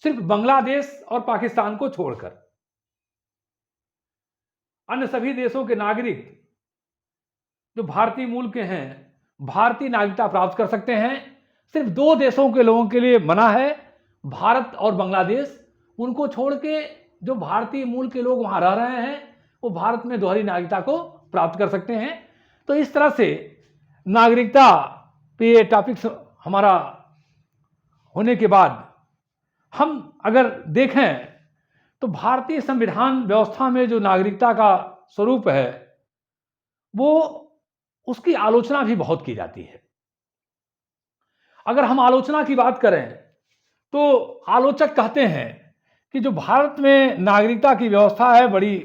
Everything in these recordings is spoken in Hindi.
सिर्फ बांग्लादेश और पाकिस्तान को छोड़कर अन्य सभी देशों के नागरिक जो भारतीय मूल के हैं भारतीय नागरिकता प्राप्त कर सकते हैं। सिर्फ 2 देशों के लोगों के लिए मना है, भारत और बांग्लादेश। उनको छोड़ के जो भारतीय मूल के लोग वहां रह रहे हैं वो भारत में दोहरी नागरिकता को प्राप्त कर सकते हैं। तो इस तरह से नागरिकता पे ये टॉपिक्स हमारा होने के बाद हम अगर देखें तो भारतीय संविधान व्यवस्था में जो नागरिकता का स्वरूप है वो उसकी आलोचना भी बहुत की जाती है। अगर हम आलोचना की बात करें तो आलोचक कहते हैं कि जो भारत में नागरिकता की व्यवस्था है बड़ी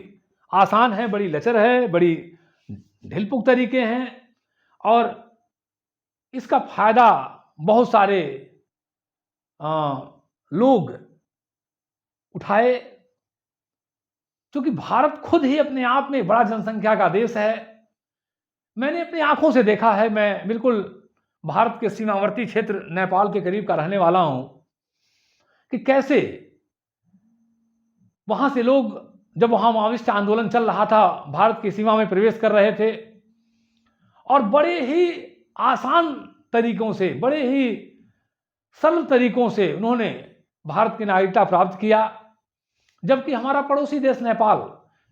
आसान है, बड़ी लचर है, बड़ी ढिलपुक तरीके हैं और इसका फायदा बहुत सारे लोग उठाए। क्योंकि भारत खुद ही अपने आप में बड़ा जनसंख्या का देश है। मैंने अपनी आंखों से देखा है, मैं बिल्कुल भारत के सीमावर्ती क्षेत्र नेपाल के करीब का रहने वाला हूं, कि कैसे वहां से लोग जब वहां माओवादी आंदोलन चल रहा था भारत की सीमा में प्रवेश कर रहे थे और बड़े ही आसान तरीकों से, बड़े ही सरल तरीकों से उन्होंने भारत की नागरिकता प्राप्त किया। जबकि हमारा पड़ोसी देश नेपाल,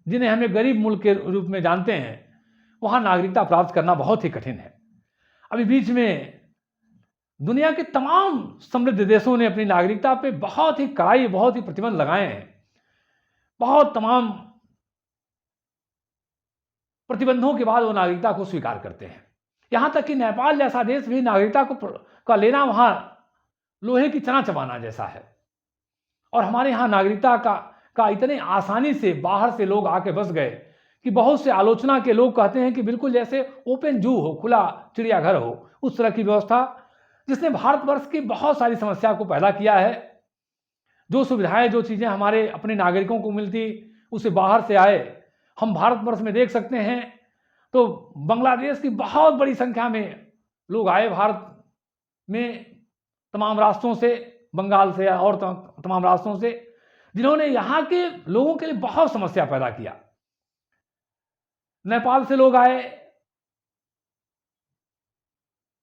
जिन्हें हमें गरीब मुल्क के रूप में जानते हैं, वहां नागरिकता प्राप्त करना बहुत ही कठिन है। अभी बीच में दुनिया के तमाम समृद्ध देशों ने अपनी नागरिकता पे बहुत ही कड़ाई, बहुत ही प्रतिबंध लगाए हैं। बहुत तमाम प्रतिबंधों के बाद वो नागरिकता को स्वीकार करते हैं। यहां तक कि नेपाल जैसा देश भी नागरिकता का लेना वहां लोहे की चना चबाना जैसा है। और हमारे यहाँ नागरिकता का इतने आसानी से बाहर से लोग आके बस गए कि बहुत से आलोचना के लोग कहते हैं कि बिल्कुल जैसे ओपन जू हो, खुला चिड़ियाघर हो, उस तरह की व्यवस्था जिसने भारतवर्ष की बहुत सारी समस्या को पैदा किया है। जो सुविधाएं, जो चीज़ें हमारे अपने नागरिकों को मिलती उसे बाहर से आए हम भारतवर्ष में देख सकते हैं। तो बांग्लादेश की बहुत बड़ी संख्या में लोग आए भारत में, तमाम रास्तों से, बंगाल से और तमाम रास्तों से, जिन्होंने यहाँ के लोगों के लिए बहुत समस्या पैदा किया। नेपाल से लोग आए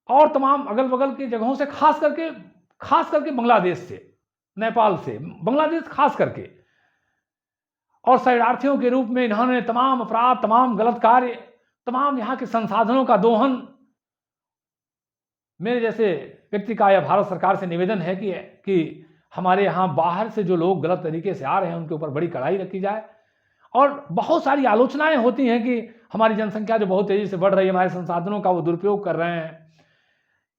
और तमाम अगल बगल की जगहों से, खास करके बांग्लादेश से, नेपाल से, बांग्लादेश खास करके। और शरणार्थियों के रूप में इन्होंने तमाम अपराध, तमाम गलत कार्य, तमाम यहाँ के संसाधनों का दोहन। मेरे जैसे व्यक्ति का या भारत सरकार से निवेदन है कि हमारे यहाँ बाहर से जो लोग गलत तरीके से आ रहे हैं उनके ऊपर बड़ी कड़ाई रखी जाए। और बहुत सारी आलोचनाएं होती हैं कि हमारी जनसंख्या जो बहुत तेजी से बढ़ रही है, हमारे संसाधनों का वो दुरुपयोग कर रहे हैं।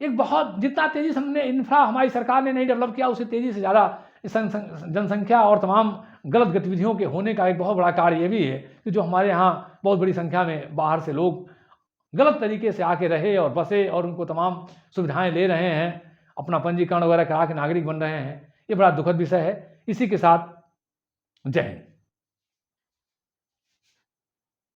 एक बहुत जितना तेजी से हमने इंफ्रा हमारी सरकार ने नहीं डेवलप किया, उससे तेजी से ज़्यादा जनसंख्या और तमाम गलत गतिविधियों के होने का एक बहुत बड़ा कार्य ये भी है कि जो हमारे यहाँ बहुत बड़ी संख्या में बाहर से लोग गलत तरीके से आके रहे और बसे और उनको तमाम सुविधाएं ले रहे हैं, अपना पंजीकरण वगैरह करा के नागरिक बन रहे हैं। ये बड़ा दुखद विषय है। इसी के साथ जय हिंद।